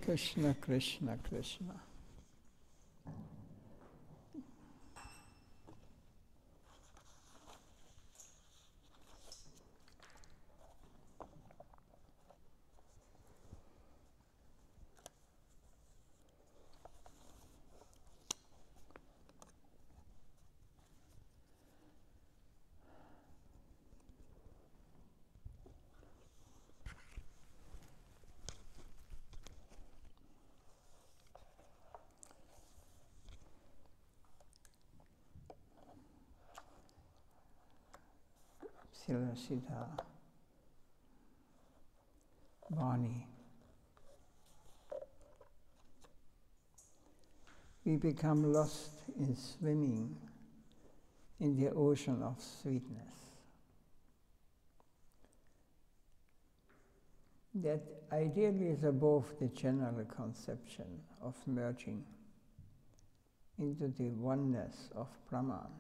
Krishna, Krishna, Krishna. Siddha Vani. We become lost in swimming in the ocean of sweetness. That ideally is above the general conception of merging into the oneness of Brahman,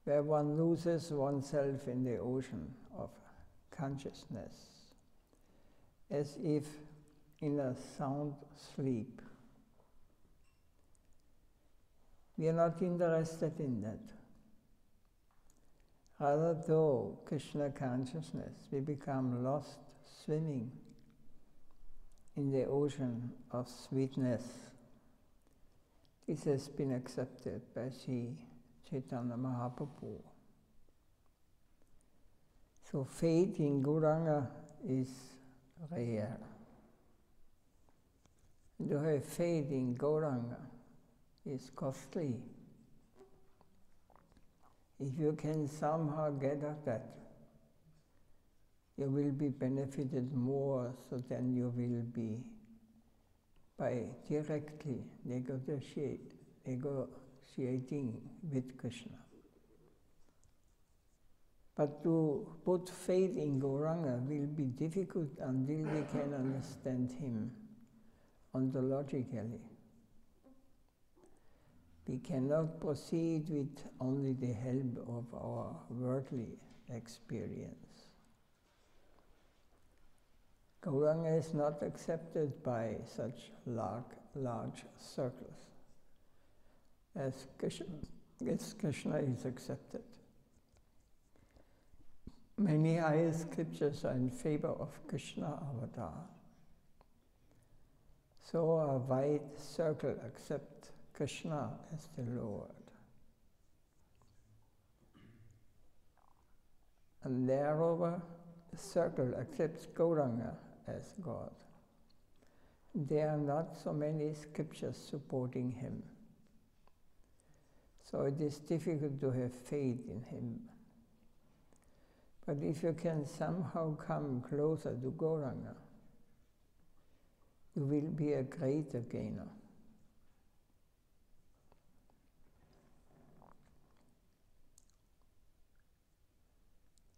where one loses oneself in the ocean of consciousness, as if in a sound sleep. We are not interested in that. Rather, though Krishna consciousness, we become lost swimming in the ocean of sweetness. This has been accepted by Sri Chaitanya Mahaprabhu. So faith in Gauranga is rare. To have faith in Gauranga is costly. If you can somehow get at that, you will be benefited more, so then you will be by directly negotiating with Krishna. But to put faith in Gauranga will be difficult until we can understand him ontologically. We cannot proceed with only the help of our worldly experience. Gauranga is not accepted by such large circles as Krishna is accepted. Many higher scriptures are in favor of Krishna avatar. So a wide circle accepts Krishna as the Lord. A narrower circle accepts Gauranga as God. There are not so many scriptures supporting him. So it is difficult to have faith in him. But if you can somehow come closer to Gauranga, you will be a greater gainer.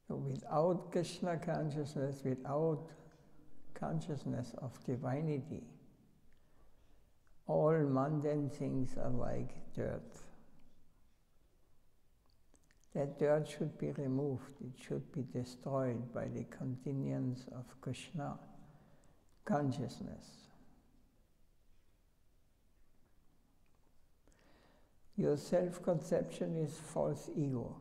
So without Krishna consciousness, without consciousness of divinity, all mundane things are like dirt. That dirt should be removed, it should be destroyed by the continuance of Krishna consciousness. Your self-conception is false ego.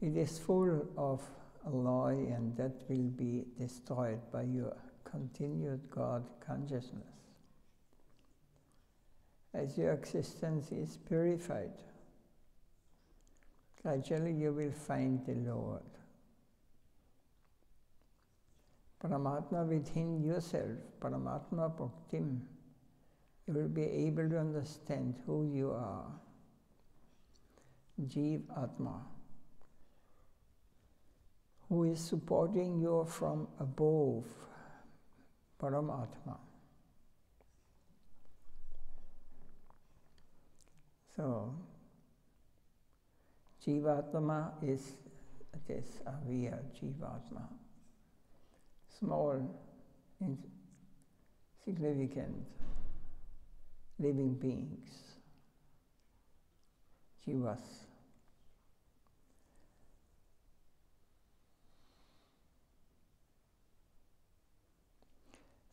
It is full of alloy, and that will be destroyed by your continued God consciousness. As your existence is purified, gradually you will find the Lord. Paramatma within yourself, Paramatma Bhaktim, you will be able to understand who you are. Jeev Atma, who is supporting you from above, Paramatma. So, Jivatma is this Avya Jivatma. Small, insignificant living beings. Jivas.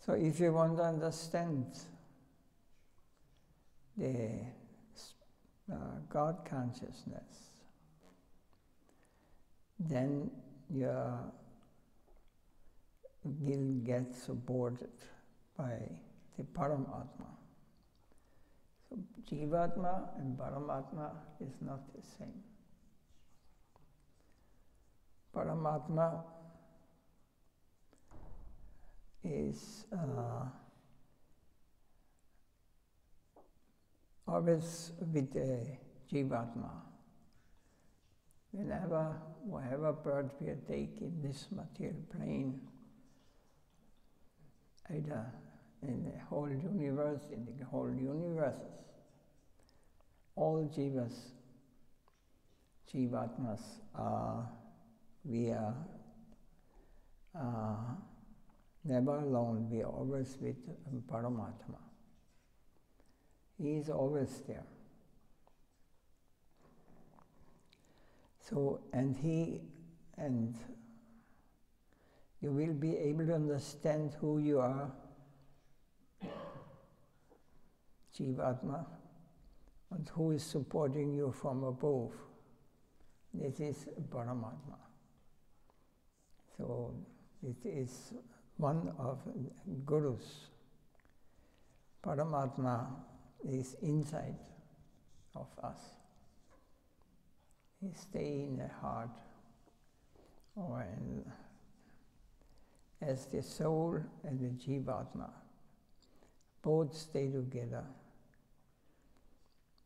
So if you want to understand the God consciousness, then you will get supported by the Paramatma. So Jivatma and Paramatma is not the same. Paramatma is always with the Jivatma. Whatever birth we take in this material plane, either in the whole universe, in the whole universes, all Jivatmas we are never alone, we are always with Paramatma. He is always there. So, and you will be able to understand who you are, Jivatma, and who is supporting you from above. This is Paramatma. So it is one of Gurus. Paramatma is inside of us. He stays in the heart, or as the soul and the Jivatma. Both stay together.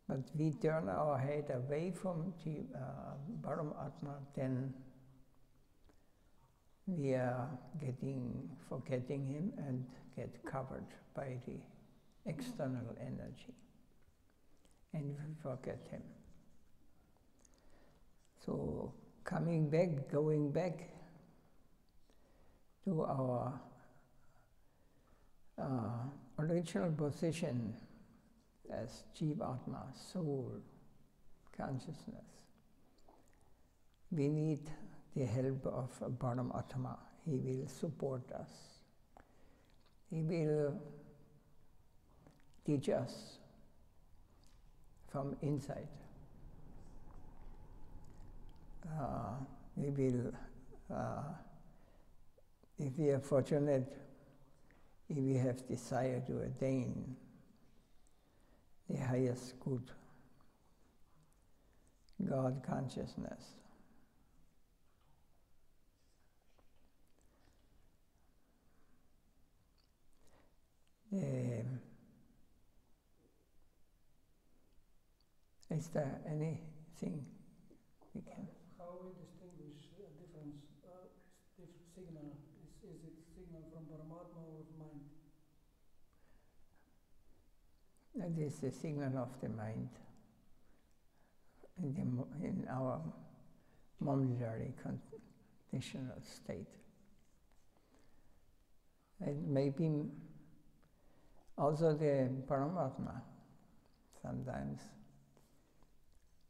But we turn our head away from Paramatma, then we are forgetting him and get covered by the external energy. And we forget him. So going back to our original position as Jivatma, soul, consciousness, we need the help of Paramatma. He will support us. He will teach us from inside. We will, if we are fortunate, if we have desire to attain the highest good, God consciousness. Is there anything we can? How we distinguish a difference, signal? Is it signal from Paramatma or mind? That is the signal of the mind in our momentary conditional state. It may be also the Paramatma sometimes,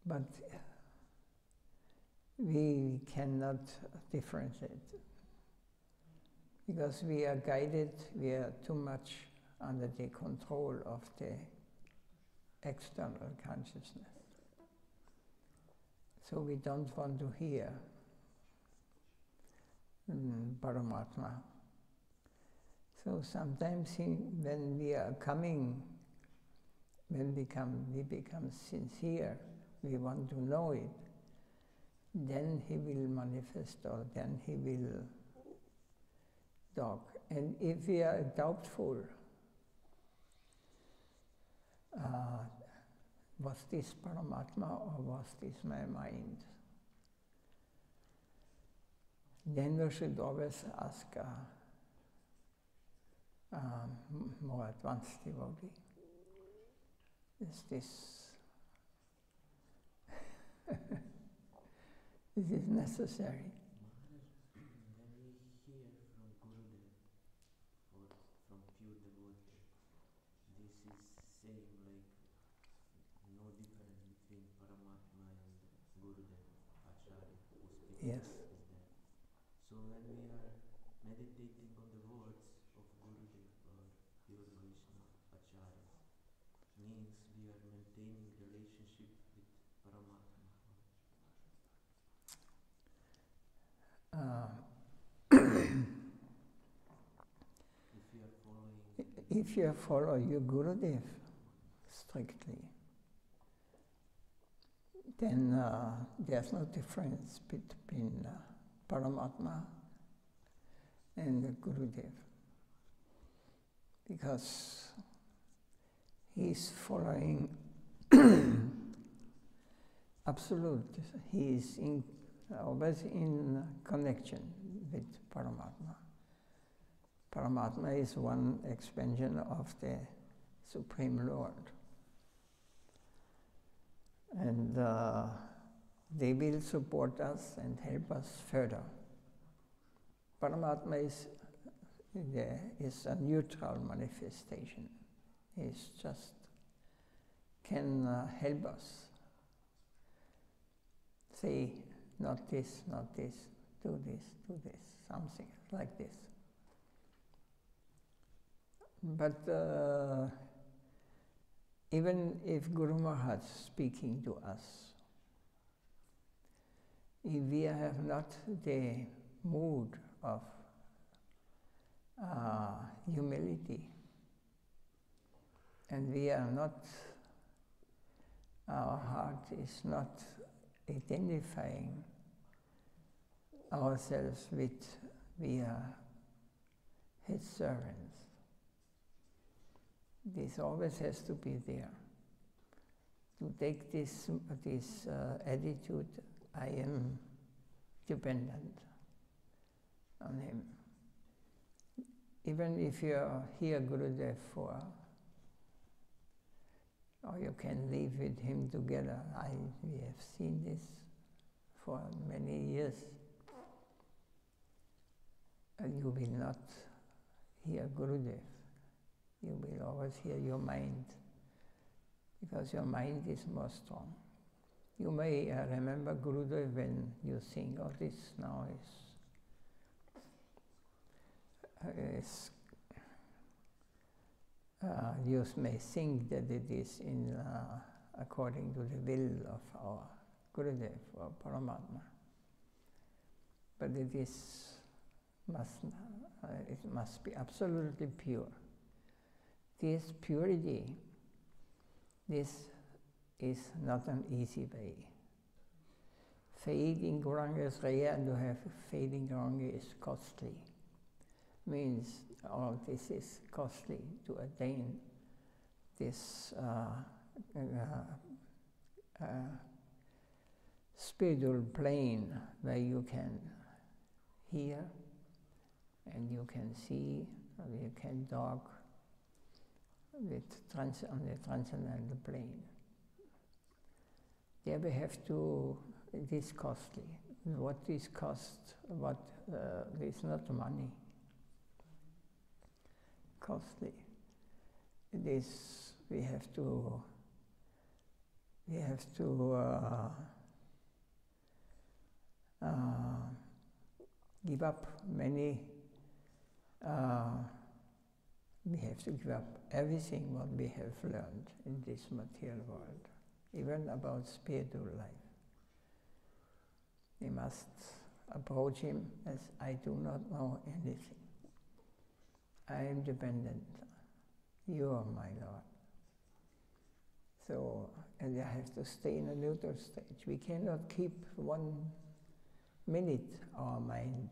but we cannot differentiate because we are guided, we are too much under the control of the external consciousness. So we don't want to hear Paramatma. So sometimes when we become sincere, we want to know it, then he will manifest or then he will talk. And if we are doubtful, was this Paramatma or was this my mind? Then we should always ask more advanced devotee, is this is this necessary? When we hear from Gurudev or from pure devotee, this is same like no difference between Paramatma and Gurudev, Acharya, who speaks Yes. is there. So when we are meditating on the words of Gurudev if you follow your Gurudev strictly, then there's no difference between Paramatma and the Gurudev, because he's following absolute. He is always in connection with Paramatma. Paramatma is one expansion of the Supreme Lord. And they will support us and help us further. Paramatma is a neutral manifestation. It's just can help us. Say, not this, do this, something like this. But even if Guru Maharaj is speaking to us, if we have not the mood of humility, and we are not, our heart is not identifying ourselves with we are his servants. This always has to be there. To take this attitude, I am dependent on him. Even if you hear Gurudev for, or you can live with him together. We have seen this for many years. And you will not hear Gurudev. You will always hear your mind, because your mind is more strong. You may remember Gurudev when you sing, oh, this now you may think that it is in according to the will of our Gurudev or Paramatma, but it must be absolutely pure. This purity, this is not an easy way. Fading Gauranga is rare, and to have fading Gauranga is costly. Means all this is costly to attain this spiritual plane where you can hear and you can see, or you can talk with on the transcendental plane. There we have to, it is costly. What is cost? What is not money. Costly. It is, we have to give up many, we have to give up everything what we have learned in this material world, even about spiritual life. We must approach him as I do not know anything. I am dependent. You are my Lord. So, and I have to stay in a neutral stage. We cannot keep 1 minute our mind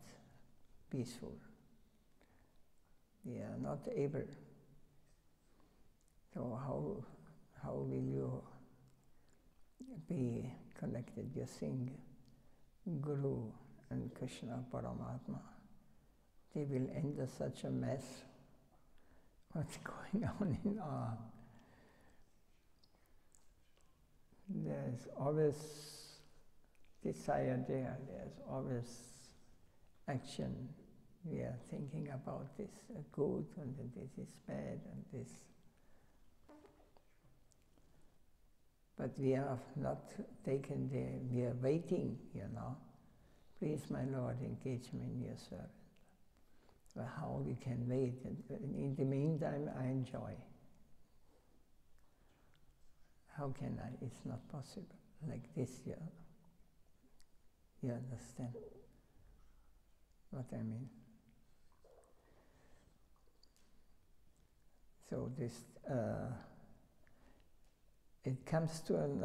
peaceful. We are not able. So how will you be connected? You think Guru and Krishna Paramatma, they will enter such a mess. What's going on in our... There's always desire there, there's always action. We are thinking about this good and this is bad and this. But we have not taken we are waiting, Please, my Lord, engage me in your service. Well, how we can wait? And in the meantime, I enjoy. How can I? It's not possible. Like this, you understand what I mean? So this, it comes to an,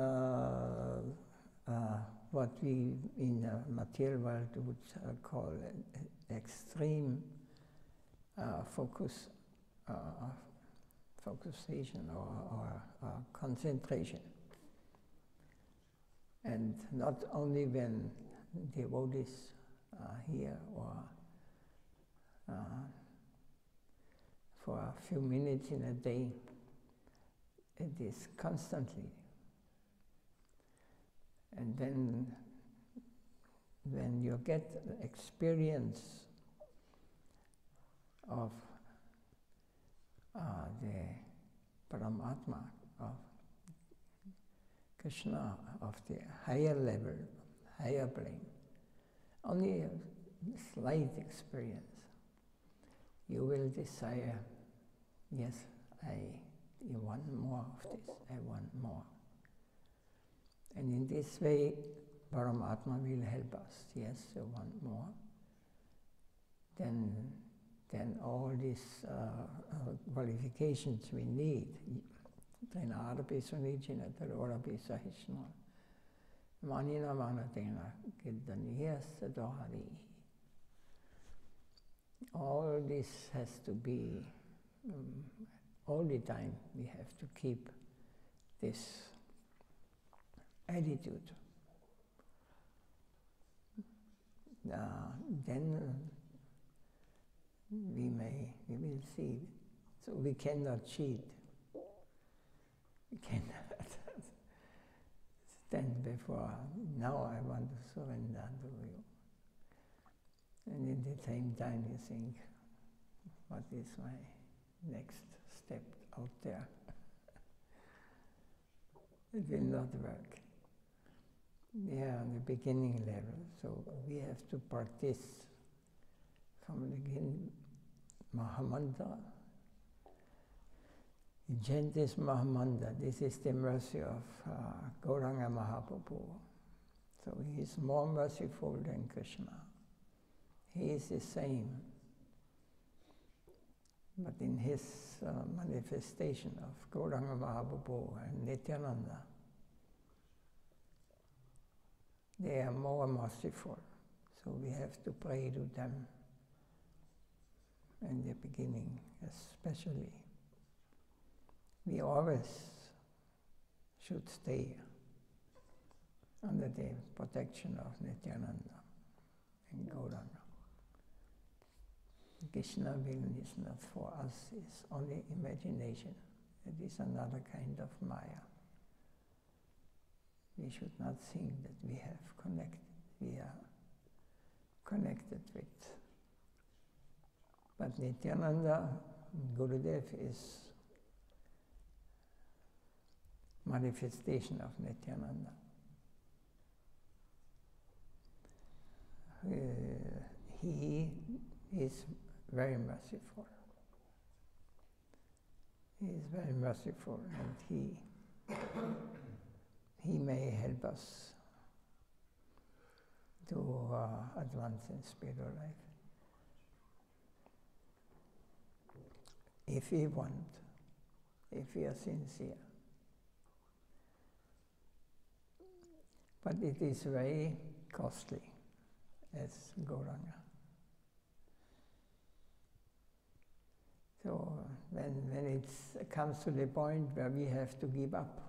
what we in the material world would call an extreme focusation or concentration. And not only when devotees are here or for a few minutes in a day, it is constantly. And then when you get the experience of the Paramatma, of Krishna, of the higher level, higher plane, only a slight experience, you will desire, yes, I want more of this, I want more. And in this way, Paramatma will help us. Yes, you want more. Then all these qualifications we need, Trinadapi Sunijina Tarorapi Sahishna, Manina Manatena Kiddaniya Sadohari. All this has to be, all the time we have to keep this attitude. Then we will see. So we cannot cheat. We cannot stand before, now I want to surrender to you. And in the same time you think, what is my next step out there? It will not work. They are on the beginning level, so we have to practice from the beginning. Mahamantra. You chant this Mahamantra. This is the mercy of Gauranga Mahaprabhu. So he is more merciful than Krishna. He is the same. But in his manifestation of Gauranga Mahaprabhu and Nityananda, they are more merciful. So we have to pray to them in the beginning, especially. We always should stay under the protection of Nityananda and Gauranga. Krishna will is not for us, it's only imagination. It is another kind of Maya. We should not think that we have connected. We are connected with. But Nityananda, Gurudev is manifestation of Nityananda. He is very merciful. He is very merciful, and he may help us to advance in spiritual life. If we want, if we are sincere. But it is very costly as Gauranga. So when it comes to the point where we have to give up,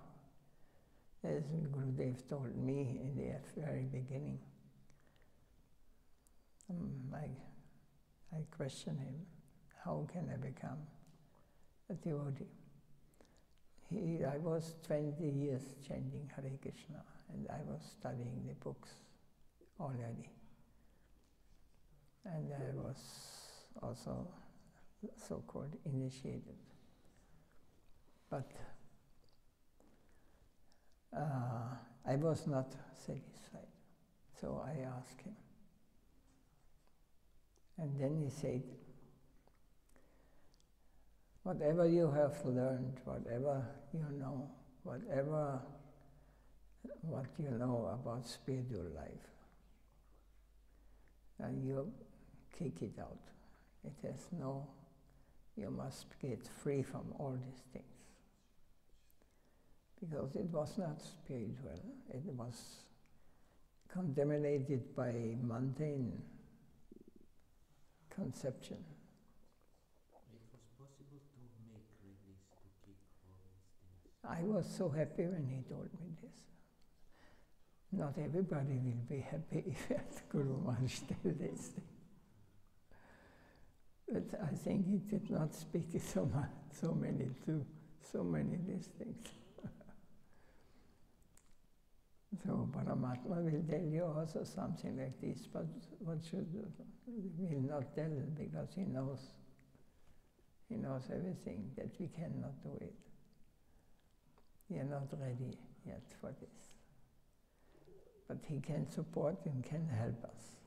as Gurudev told me in the very beginning, I questioned him, how can I become a devotee? I was 20 years chanting Hare Krishna, and I was studying the books already. And I was also so-called initiated. But I was not satisfied. So I asked him. And then he said, whatever you have learned, whatever you know, what you know about spiritual life, and you kick it out. It has no You must get free from all these things. Because it was not spiritual, it was contaminated by mundane conception. It was possible to make like this, to kick all these things. I was so happy when he told me this. Not everybody will be happy if Guru Maharaj tell this thing. But I think he did not speak so many these things. So Paramatma will tell you also something like this, but he will not tell because he knows everything, that we cannot do it. We are not ready yet for this. But he can support and can help us.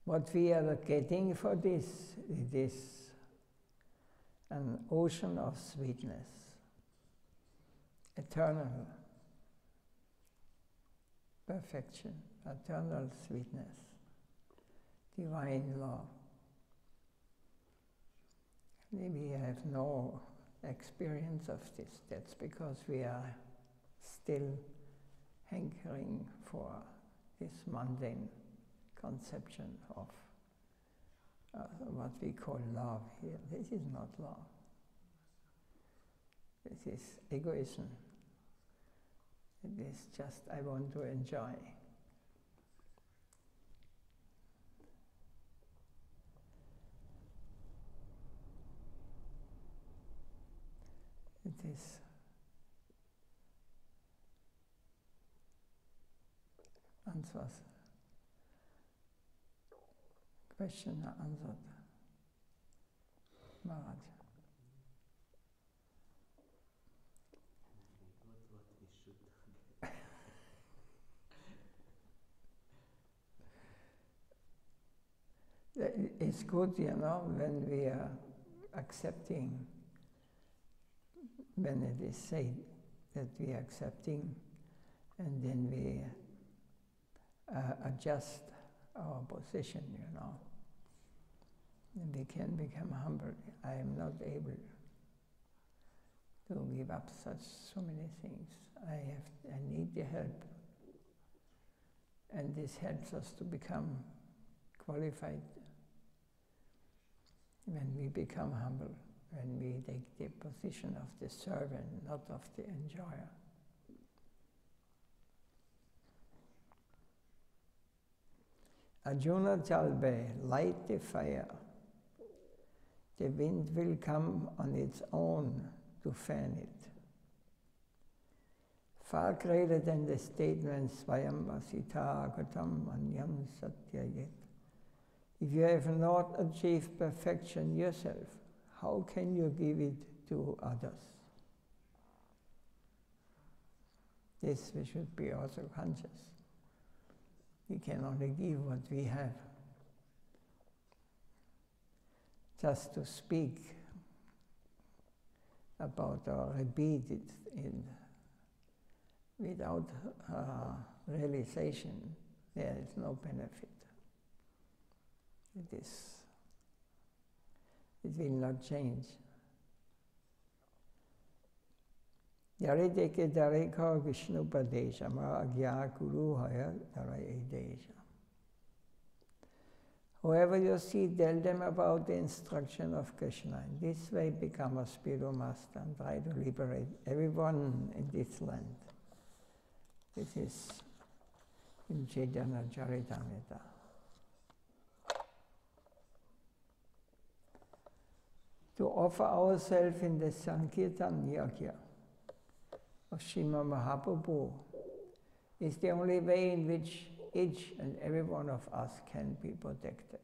What we are getting for this, it is an ocean of sweetness, eternal perfection, eternal sweetness, divine love. We have no experience of this. That's because we are still hankering for this mundane conception of what we call love here. This is not love. This is egoism. It is just, I want to enjoy. It is answers. Question answered. Maharaj. What we should It's good, when we are accepting, when it is said that we are accepting, and then we adjust our position, and we can become humble. I am not able to give up so many things. I need the help, and this helps us to become qualified. When we become humble, when we take the position of the servant, not of the enjoyer. Arjuna Jalbe, light the fire. The wind will come on its own to fan it. Far greater than the statement Svayam Vasita Agatam Anyam Satyayet. If you have not achieved perfection yourself, how can you give it to others? This we should be also conscious. We can only give what we have. Just to speak about or repeat it without realization, there is no benefit. It will not change. Yarideke Dareka Vishnu Padesha Ma Agya Guru Haya Darai Desha. Whoever you see, tell them about the instruction of Krishna. In this way, become a spiritual master and try to liberate everyone in this land. This is in Chaitanya Charitamrita. To offer ourselves in the Sankirtan Yajna of Srimad Mahaprabhu is the only way in which each and every one of us can be protected.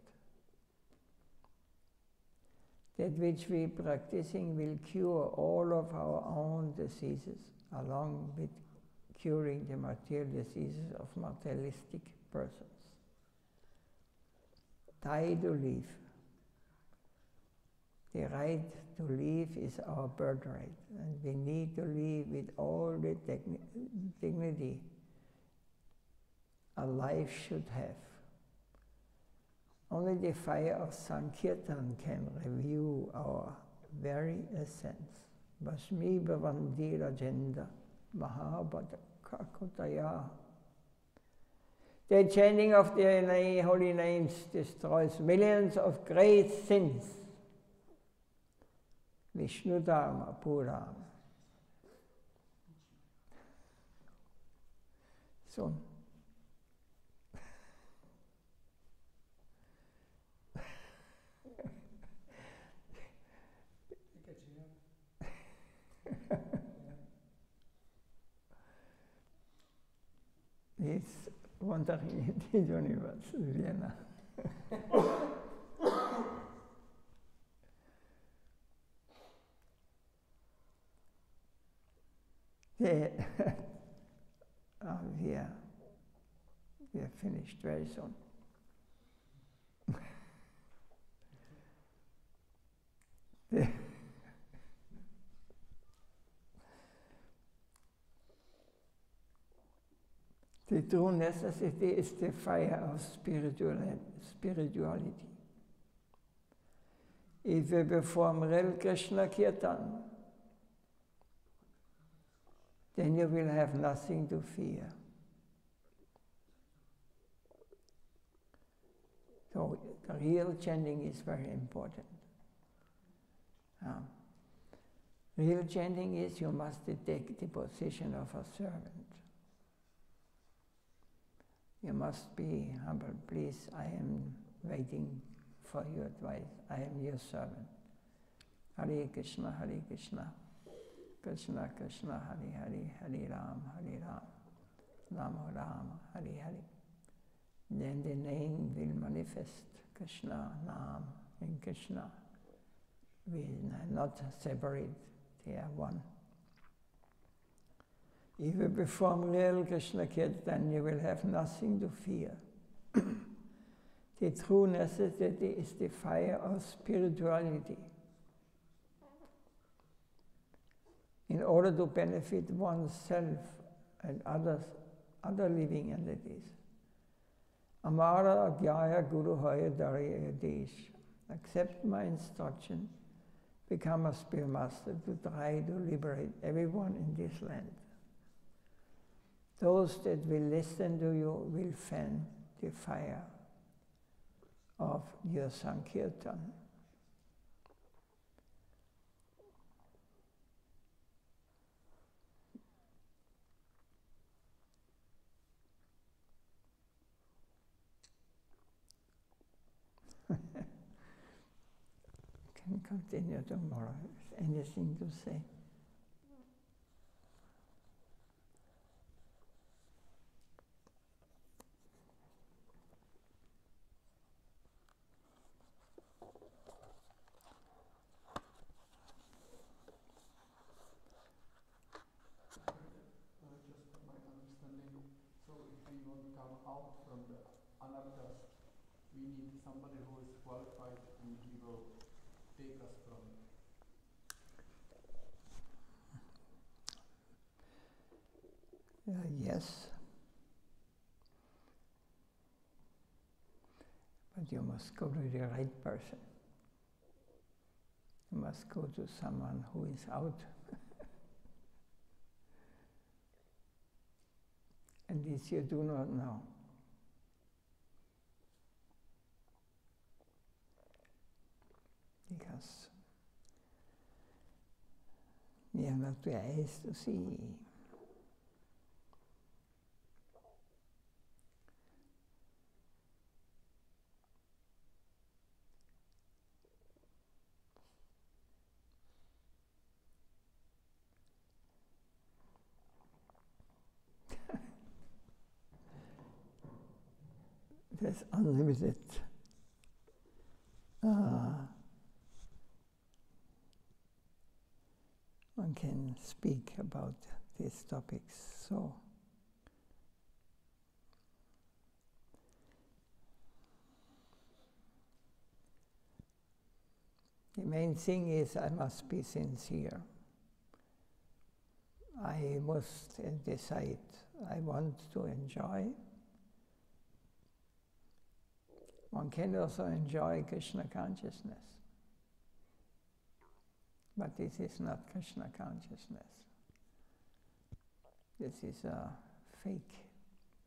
That which we practicing will cure all of our own diseases, along with curing the material diseases of materialistic persons. Die to live. The right to live is our birthright, and we need to live with all the dignity a life should have. Only the fire of Sankirtan can review our very essence. Bhasmi Bhavandi Rajendra Mahabhadakakutaya. The chanting of the holy names destroys millions of great sins. Vishnu Dharma Puram. So, he's wandering in the universe, Vienna. We are finished very soon. The true necessity is the fire of spirituality. If we perform real Krishna Kirtan, then you will have nothing to fear. So the real chanting is very important. Real chanting is you must take the position of a servant. You must be humble. Please, I am waiting for your advice. I am your servant. Hare Krishna, Hare Krishna. Krishna Krishna, Hare Hare, Hare Ram, Hare Ram. Rama Rama, Hare Hare. Then the name will manifest. Krishna, Nam, and Krishna will not separate. They are one. If you perform real Krishna Kirtan, you will have nothing to fear. The true necessity is the fire of spirituality. In order to benefit oneself and others, other living entities. Amara Agyaya Guru Haya Dharya Desh. Accept my instruction, become a spirit master to try to liberate everyone in this land. Those that will listen to you will fan the fire of your Sankirtan. Can continue tomorrow. Anything to say? We need somebody who is qualified and he will take us from Yes. But you must go to the right person. You must go to someone who is out. And this you do not know. Because we have not the eyes to see. There's unlimited one can speak about these topics. So the main thing is I must be sincere. I must decide I want to enjoy One can also enjoy Krishna consciousness. But this is not Krishna consciousness. This is a fake.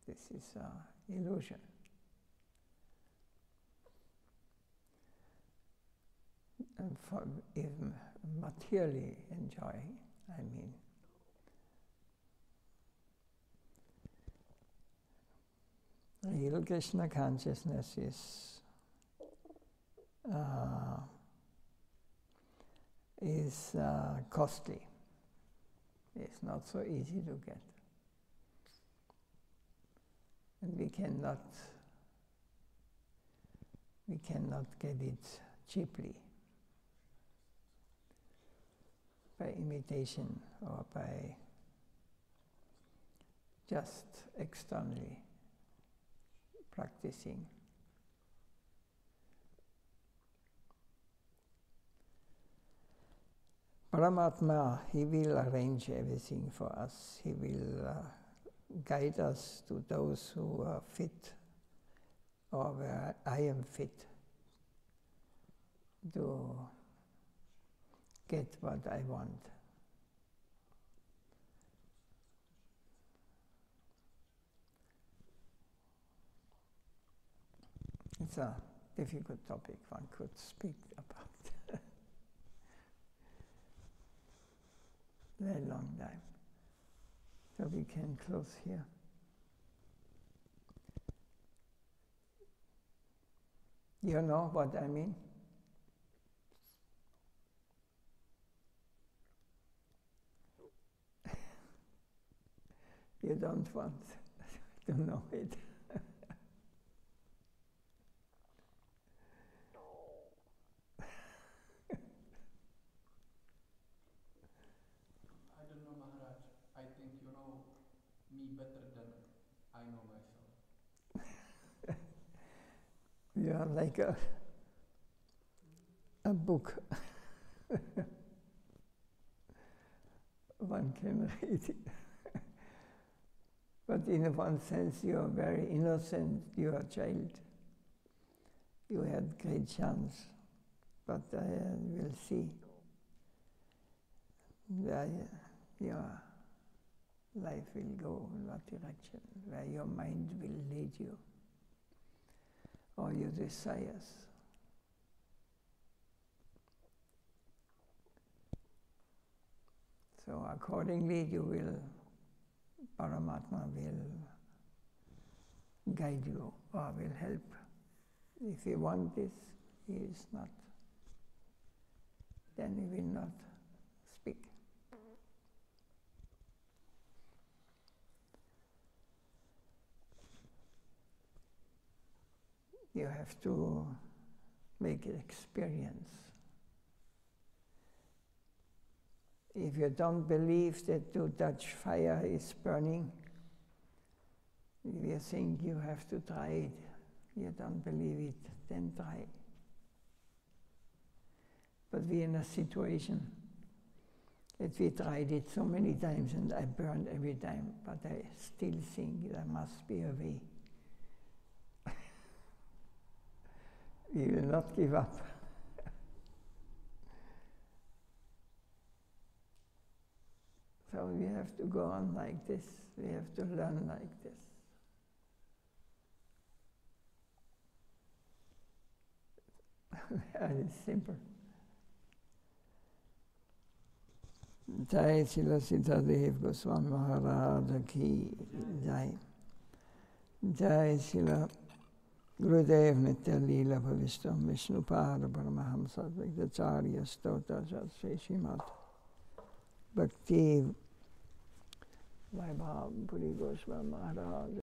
This is an illusion. And for even materially enjoy, I mean, real Krishna consciousness is costly. It's not so easy to get. And we cannot get it cheaply by imitation or by just externally practicing. Paramatma, he will arrange everything for us. He will guide us to those who are fit, or where I am fit to get what I want. It's a difficult topic one could speak about. Very long time. So we can close here. You know what I mean? You don't want to know it. I don't know, Maharaj. I think you know me better than I know myself. You are like a book. One can read it. But in one sense, you are very innocent. You are a child. You had great chance. But we'll see. Your life will go in what direction, where your mind will lead you, or your desires. So accordingly, Paramatma will guide you or will help. If you want this, he is not, then he will not speak. You have to make an experience. If you don't believe that to touch fire is burning, if you think you have to try it, you don't believe it, then try. But we're in a situation that we tried it so many times and I burned every time, but I still think there must be a way. We will not give up. So we have to go on like this. We have to learn like this. Very simple. Jai Srila Sitadev Goswami Maharaj ki Jai. Jai Srila Gurudev Nitya Leela Bhavistam Vishnupada Paramahamsa Advaitacharya Stota Shastri Srimad Bhakti Vaibhav Puri Goswami Maharaj